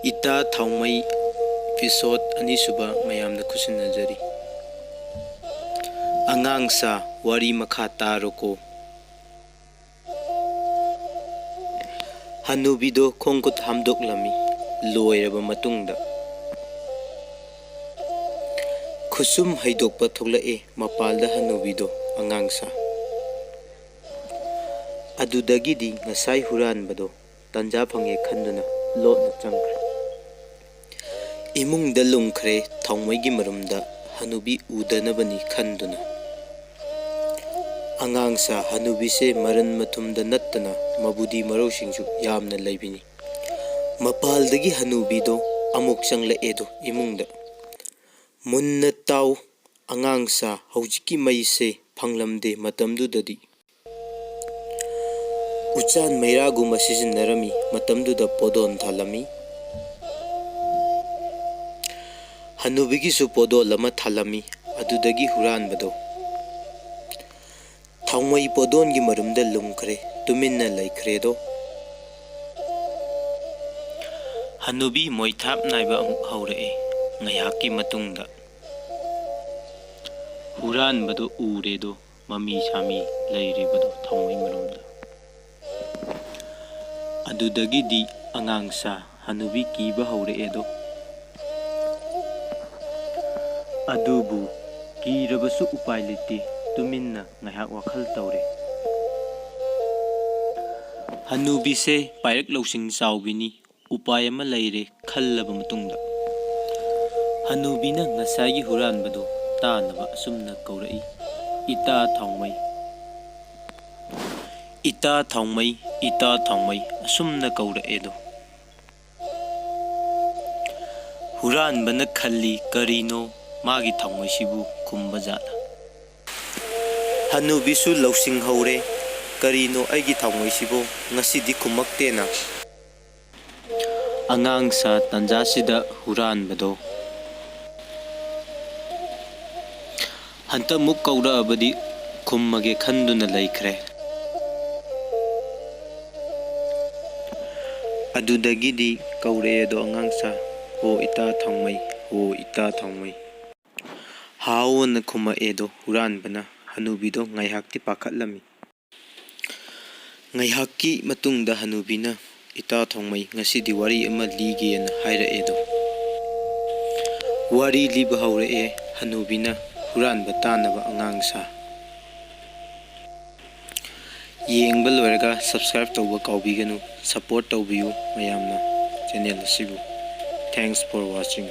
ꯏꯇꯥ ꯊꯥꯎꯃꯩ ꯏꯄꯤꯁꯣꯗ ꯑꯅꯤꯁꯨꯕ ꯃꯌꯥꯝꯅ ꯈꯨꯠꯁꯤꯟꯅꯖꯔꯤ꯫ ꯑꯉꯥꯡꯁꯥ ꯋꯥꯔꯤ ꯃꯈꯥ ꯇꯥꯔꯣꯀꯣ꯫ ꯍꯅꯨꯕꯤꯗꯣ ꯈꯣꯡꯈꯨꯠ ꯍꯥꯝꯗꯣꯛꯂꯝꯃꯤ꯫ ꯂꯣꯏꯔꯕ ꯃꯇꯨꯡꯗ ꯈꯨꯠꯁꯨꯝ ꯍꯩꯗꯣꯛꯄ ꯊꯣꯛꯂꯛꯑꯦ ꯃꯄꯥꯜꯗ ꯍꯅꯨꯕꯤꯗꯣ ꯑꯉꯥꯡꯁꯥ꯫ ꯑꯗꯨꯗꯒꯤꯗꯤ ꯉꯁꯥꯏ ꯍꯨꯔꯥꯟꯕꯗꯣ ꯇꯟꯖꯥ ꯐꯪꯉꯦ ꯈꯟꯗꯨꯅ ꯂꯣꯠꯅ ꯆꯪꯈ꯭ꯔꯦ꯫ ꯏꯃꯨꯡꯗ ꯂꯨꯝꯈ꯭ꯔꯦ ꯊꯥꯎꯃꯩꯒꯤ ꯃꯔꯨꯝꯗ ꯍꯅꯨꯕꯤ ꯎꯗꯅꯕꯅꯤ ꯈꯟꯗꯨꯅ꯫ ꯑꯉꯥꯡꯁꯥ ꯍꯅꯨꯕꯤꯁꯦ ꯃꯔꯟ ꯃꯊꯨꯝꯗ ꯅꯠꯇꯅ ꯃꯕꯨꯗꯤ ꯃꯔꯧꯁꯤꯡꯁꯨ ꯌꯥꯝꯅ ꯂꯩꯕꯤꯅꯤ꯫ ꯃꯄꯥꯜꯗꯒꯤ ꯍꯅꯨꯕꯤꯗꯣ ꯑꯃꯨꯛ ꯆꯪꯂꯛꯑꯦꯗꯣ ꯏꯃꯨꯡꯗ꯫ ꯃꯨꯟꯅ ꯇꯥꯎ ꯑꯉꯥꯡꯁꯥ, ꯍꯧꯖꯤꯛꯀꯤ ꯃꯩꯁꯦ ꯐꯪꯂꯝꯗꯦ ꯃꯇꯝꯗꯨꯗꯗꯤ꯫ ꯎꯆꯥꯟ ꯃꯩꯔꯥꯒꯨꯝꯕ ꯁꯤꯖꯤꯟꯅꯔꯝꯃꯤ ꯃꯇꯝꯗꯨꯗ ꯄꯣꯗꯣꯟ ꯊꯥꯜꯂꯝꯃꯤ꯫ ꯍꯅꯨꯕꯤꯒꯤꯁꯨ ꯄꯣꯗꯣꯜ ꯑꯃ ꯊꯥꯜꯂꯝꯃꯤ꯫ ꯑꯗꯨꯗꯒꯤ ꯍꯨꯔꯥꯟꯕꯗꯣ ꯊꯥꯎꯃꯩ ꯄꯣꯗꯣꯟꯒꯤ ꯃꯔꯨꯝꯗ ꯂꯨꯝꯈ꯭ꯔꯦ ꯇꯨꯃꯤꯟꯅ ꯂꯩꯈ꯭ꯔꯦꯗꯣ꯫ ꯍꯅꯨꯕꯤ ꯃꯣꯏꯊꯥꯞ ꯅꯥꯏꯕ ꯑꯃꯨꯛ ꯍꯧꯔꯛꯑꯦ ꯉꯥꯏꯍꯥꯛꯀꯤ ꯃꯇꯨꯡꯗ꯫ ꯍꯨꯔꯥꯟꯕꯗꯣ ꯎꯔꯦꯗꯣ ꯃꯃꯤ ꯁꯥꯃꯤ ꯂꯩꯔꯤꯕꯗꯣ ꯊꯥꯎꯃꯩ ꯃꯔꯨꯝꯗ꯫ ꯑꯗꯨꯗꯒꯤꯗꯤ ꯑꯉꯥꯡꯁꯥ ꯍꯅꯨꯕꯤ ꯀꯤꯕ ꯍꯧꯔꯛꯑꯦꯗꯣ꯫ ꯑꯗꯨꯕꯨ ꯀꯤꯔꯕꯁꯨ ꯎꯄꯥꯏ ꯂꯩꯇꯦ ꯇꯨꯃꯤꯟꯅ ꯉꯥꯏꯍꯥꯛ ꯋꯥꯈꯜ ꯇꯧꯔꯦ꯫ ꯍꯅꯨꯕꯤꯁꯦ ꯄꯥꯏꯔꯛ ꯂꯧꯁꯤꯡ ꯆꯥꯎꯕꯤꯅꯤ꯫ ꯎꯄꯥꯏ ꯑꯃ ꯂꯩꯔꯦ ꯈꯜꯂꯕ ꯃꯇꯨꯡꯗ ꯍꯅꯨꯕꯤꯅ ꯉꯁꯥꯏꯒꯤ ꯍꯨꯔꯥꯟꯕꯗꯣ ꯇꯥꯅꯕ ꯑꯁꯨꯝꯅ ꯀꯧꯔꯛꯏ, ꯏꯇꯥ ꯊꯥꯎꯃꯩ, ꯏꯇꯥ ꯊꯥꯎꯃꯩ, ꯏꯇꯥ ꯊꯥꯎꯃꯩ ꯑꯁꯨꯝꯅ ꯀꯧꯔꯛꯑꯦꯗꯣ꯫ ꯍꯨꯔꯥꯟꯕꯅ ꯈꯜꯂꯤ ꯀꯔꯤꯅꯣ ꯃꯥꯒꯤ ꯊꯥꯎꯃꯩꯁꯤꯕꯨ ꯈꯨꯝꯕ ꯖꯥꯠꯂ꯫ ꯍꯅꯨꯕꯤꯁꯨ ꯂꯧꯁꯤꯡ ꯍꯧꯔꯦ, ꯀꯔꯤꯅꯣ ꯑꯩꯒꯤ ꯊꯥꯎꯃꯩꯁꯤꯕꯨ ꯉꯁꯤꯗꯤ ꯈꯨꯝꯃꯛꯇꯦꯅ꯫ ꯑꯉꯥꯡꯁꯥ ꯇꯟꯖꯥꯁꯤꯗ ꯍꯨꯔꯥꯟꯕꯗꯣ ꯍꯟꯇꯛꯃꯨꯛ ꯀꯧꯔꯛꯑꯕꯗꯤ ꯈꯨꯝꯃꯒꯦ ꯈꯟꯗꯨꯅ ꯂꯩꯈ꯭ꯔꯦ꯫ ꯑꯗꯨꯗꯒꯤꯗꯤ ꯀꯧꯔꯛꯑꯦꯗꯣ ꯑꯉꯥꯡꯁꯥ, ꯍꯣ ꯏꯇꯥ ꯊꯥꯎꯃꯩ, ꯍꯣ ꯏꯇꯥ ꯊꯥꯎꯃꯩ꯫ ꯍꯥꯎꯅ ꯈꯨꯝꯃꯛꯑꯦꯗꯣ ꯍꯨꯔꯥꯟꯕꯅ꯫ ꯍꯅꯨꯕꯤꯗꯣ ꯉꯥꯏꯍꯥꯛꯇꯤ ꯄꯥꯈꯠꯂꯝꯃꯤ꯫ ꯉꯥꯏꯍꯥꯛꯀꯤ ꯃꯇꯨꯡꯗ ꯍꯅꯨꯕꯤꯅ, ꯏꯇꯥ ꯊꯥꯎꯃꯩ, ꯉꯁꯤꯗꯤ ꯋꯥꯔꯤ ꯑꯃ ꯂꯤꯒꯦꯅ ꯍꯥꯏꯔꯛꯑꯦꯗꯣ꯫ ꯋꯥꯔꯤ ꯂꯤꯕ ꯍꯧꯔꯛꯑꯦ ꯍꯅꯨꯕꯤꯅ ꯍꯨꯔꯥꯟꯕ ꯇꯥꯅꯕ ꯑꯉꯥꯡꯁꯥ꯫ ꯌꯦꯡꯕ ꯂꯣꯏꯔꯒ ꯁꯕꯁꯀ꯭ꯔꯥꯏꯕ ꯇꯧꯕ ꯀꯥꯎꯕꯤꯒꯅꯨ꯫ ꯁꯄꯣꯔꯠ ꯇꯧꯕꯤꯌꯨ ꯃꯌꯥꯝꯅ ꯆꯦꯅꯦꯜ ꯑꯁꯤꯕꯨ꯫ Thanks four washing.